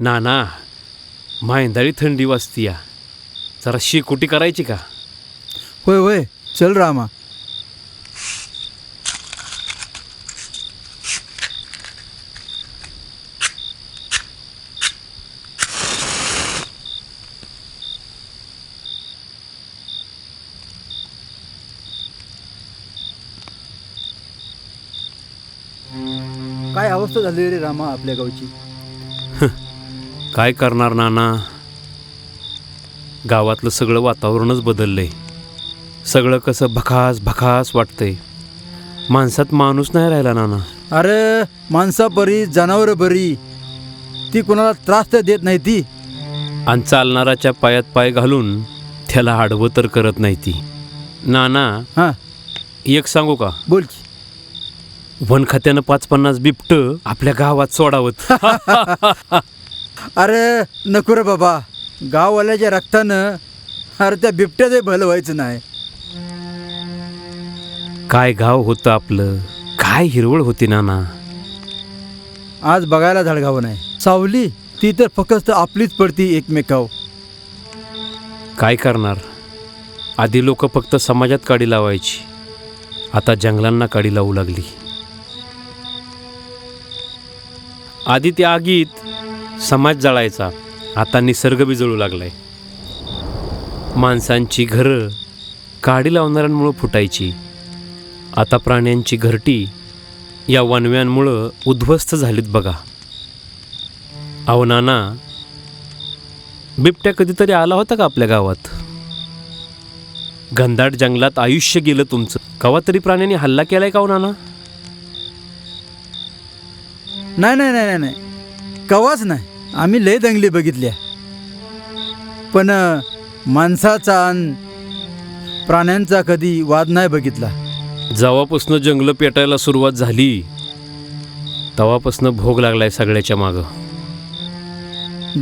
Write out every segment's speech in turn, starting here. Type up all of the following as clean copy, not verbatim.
नाना मायंदाळी थंडी वाजती या जरा शेकोटी करायची का? होय होय, चल रामा. काय अवस्था झाली रे रामा आपल्या गावची. काय करणार नाना, गावातलं सगळं वातावरणच बदललंय. सगळं कसं भकास भकास वाटतंय. माणसात माणूस नाही राहिला नाना. अरे माणसा बरी, जनावरं बरी, ती कोणाला त्रास तर देत नाही ती. आणि चालणाराच्या पायात पाय घालून त्याला आडवं तर करत नाही ती. नाना हां एक सांगू का? बोल की. वन खात्यानं 5-50 बिबट आपल्या गावात सोडावत. अरे नको रे बाबा, गाववाल्याच्या रक्तानं अरे त्या बिबट्याचे भलं व्हायचं नाही. काय गाव होतं आपलं, काय हिरवळ होती नाना. आज बघायला झाडगावं नाही. सावली ती तर फक्त आपलीच पडती एकमेकाव. काय करणार, आधी लोक फक्त समाजात काडी लावायची, आता जंगलांना काडी लावू लागली. आधी त्या आगीत समाज जळायचा, आता निसर्ग बी जळू लागलाय. माणसांची घरं काडी लावणाऱ्यांमुळं फुटायची, आता प्राण्यांची घरटी या वनव्यांमुळं उद्ध्वस्त झालीत बघा. अहो नाना, बिबट्या कधीतरी आला होता का आपल्या गावात? घनदाट जंगलात आयुष्य गेलं तुमचं, कवा तरी प्राण्यांनी हल्ला केलाय का हो नाना? नाही नाही नाही नाही, कवाच नाही. आम्ही लय दंगली बघितल्या, पण माणसाचा आणि प्राण्यांचा कधी वाद नाही बघितला. जेव्हापासनं जंगलं पेटायला सुरुवात झाली तेव्हापासनं भोग लागलाय सगळ्याच्या मागं.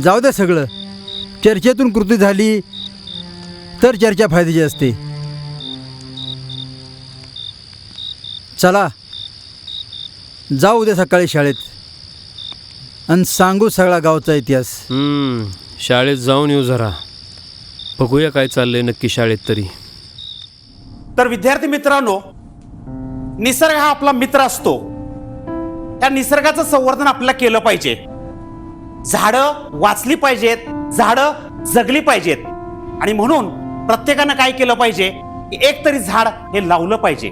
जाऊ द्या सगळं, चर्चेतून कृती झाली तर चर्चा फायद्याची असते. चला जाऊ उद्या सकाळी शाळेत आणि सांगू सगळा गावचा इतिहास. शाळेत जाऊन येऊ जरा, बघूया काय चाललंय नक्की शाळेत तरी. तर विद्यार्थी मित्रांनो, निसर्ग हा आपला मित्र असतो. त्या निसर्गाचं संवर्धन आपल्याला केलं पाहिजे. झाडं वाचली पाहिजेत, झाडं जगली पाहिजेत. आणि म्हणून प्रत्येकानं काय केलं पाहिजे की एक तरी झाड हे लावलं पाहिजे.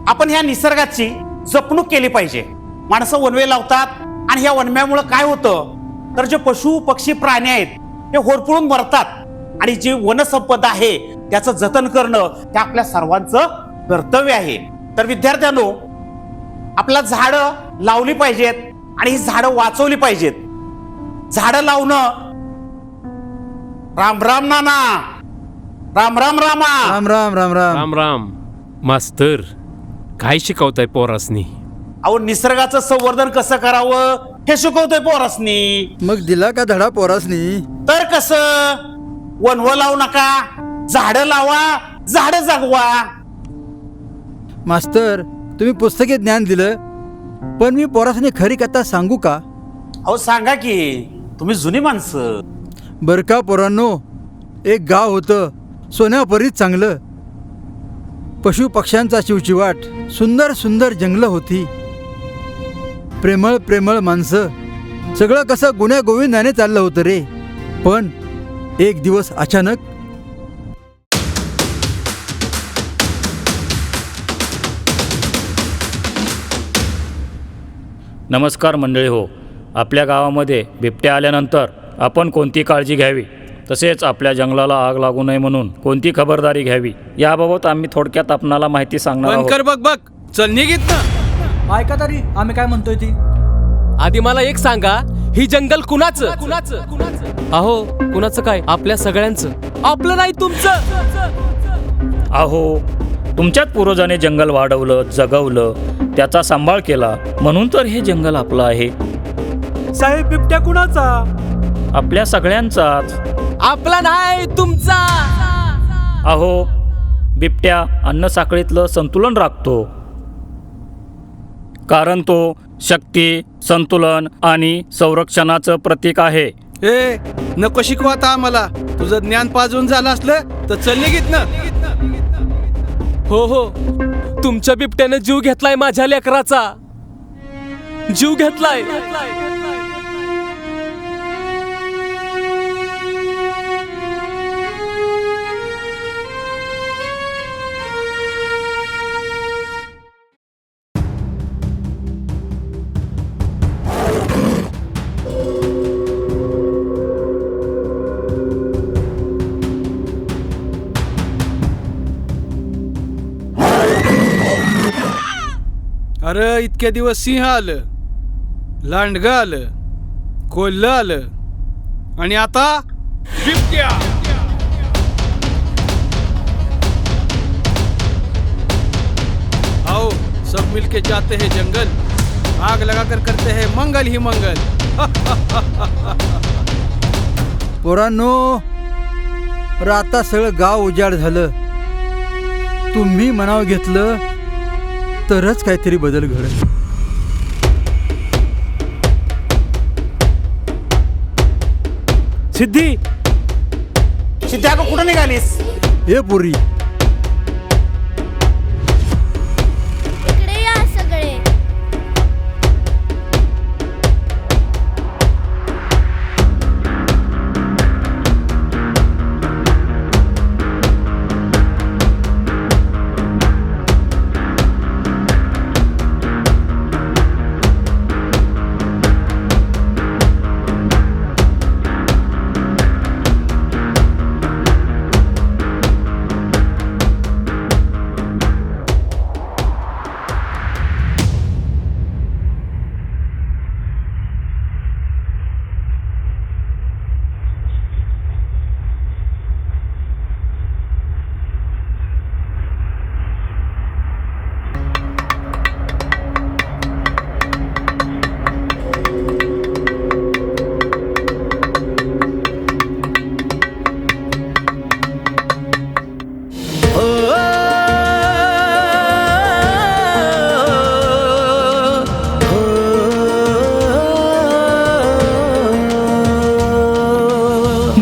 आपण ह्या निसर्गाची जपणूक केली पाहिजे. माणसं वनवे लावतात आणि ह्या वनव्यामुळे काय होतं तर जे पशु पक्षी प्राणी आहेत हे होरपळून मरतात. आणि जी वनसंपदा आहे त्याचं जतन करणं हे आपल्या सर्वांचं कर्तव्य आहे. तर विद्यार्थ्यांनो, आपला झाडं लावली पाहिजेत आणि ही झाडं वाचवली पाहिजेत. झाडं लावणं. राम राम नाना, राम राम रामा. राम राम राम राम राम राम. मास्तर काय शिकवताय पोरासनी? अहो, निसर्गाचं संवर्धन कसं करावं हे शिकवतोय पोरासनी. मग दिला का धडा पोरासनी? तर कसं, वनवं लावू नका, झाडं लावा, झाडं जगवा. मास्तर, तुम्ही पुस्तकी ज्ञान दिलं, पण मी पोरासनी खरी कथा सांगू का? अहो सांगा की, तुम्ही जुनी माणसं. बरं का पोरांनो, एक गाव होतं सोन्यापरीच चांगलं. पशु पक्ष्यांचा चिवचिवाट, सुंदर सुंदर जंगलं होती, प्रेमळ प्रेमळ माणसं. सगळं कसं गुण्या गोविंदाने चाललं होतं रे. पण एक दिवस अचानक नमस्कार मंडळी हो. आपल्या गावामध्ये बिबट्या आल्यानंतर आपण कोणती काळजी घ्यावी, तसेच आपल्या जंगलाला आग लागू नये म्हणून कोणती खबरदारी घ्यावी, याबाबत आम्ही थोडक्यात आपणाला माहिती सांगणार आहोत. बघ बघ, चल निघित ना. ऐका तरी आम्ही काय म्हणतोय ती. आधी मला एक सांगा, ही जंगल कुणाचं? अहो कुणाचं काय? आपल्या सगळ्यांचं. आपलं नाही, तुमचं. अहो, तुमच्याच पूर्वजांनी जंगल वाढवलं, जगवलं, त्याचा सांभाळ केला, म्हणून तर हे जंगल आपलं आहे. साहेब, बिबट्या कुणाचा? आपल्या सगळ्यांचाच. आपला नाही, तुमचा. अहो, बिबट्या अन्न साखळीतलं संतुलन राखतो, कारण तो शक्ती, संतुलन आणि संरक्षणाचं प्रतीक आहे. ए नको शिकवा आता आम्हाला. तुझं ज्ञान पाजून झालं असलं तर चल निघित ना. हो हो, तुमच्या बिबट्याने जीव घेतलाय माझ्या लेकराचा. जीव घेतलाय. अरे इतक्या दिवस सिंह आलं, लांडगं आलं, कोल्ह आलं आणि आता बिबट्या. आओ सब मिलके जाते हैं जंगल, आग लगाकर करते हैं मंगल ही मंगल. पोरांनो, आता सगळं गाव उजाड झालं. तुम्ही मनाव घेतलं तरच काहीतरी बदल घडेल. सिद्धी, सिद्धी अगं कुठं निघालीस? हे पुरी, इकडे या सगळे.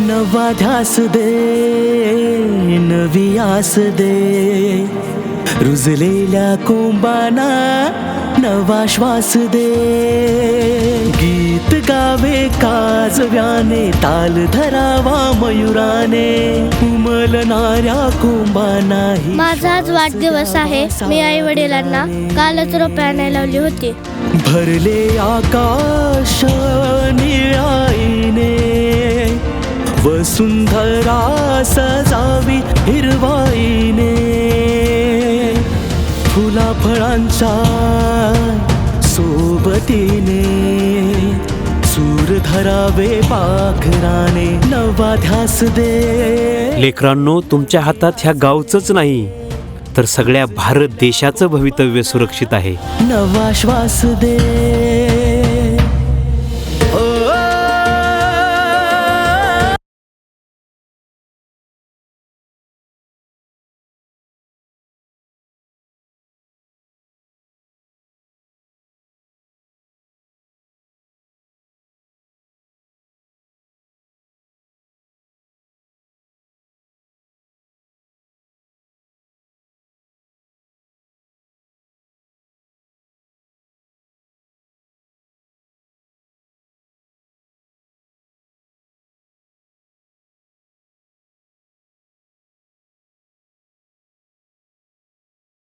नवा ध्यास दे, नवी आस दे, रुजलेल्या कोंबाना नवा श्वास दे. गीत गावे काजव्याने, ताल धरावा मयुराने, उमलणाऱ्या कोंबानाही. माझा आज वाढदिवस आहे. मी आई वडिलांना कालच रोपे आणायला लावली होती. भरले आकाश निळाईने, वसुंधरा सजावी हिरवाईने. फुला फळांच्या सोबतीने, सूर धरावे पाखराने. नवा ध्यास दे. लेकरांनो, तुमच्या हातात ह्या गावचंच नाही तर सगळ्या भारत देशाचं भवितव्य सुरक्षित आहे. नवा श्वास दे.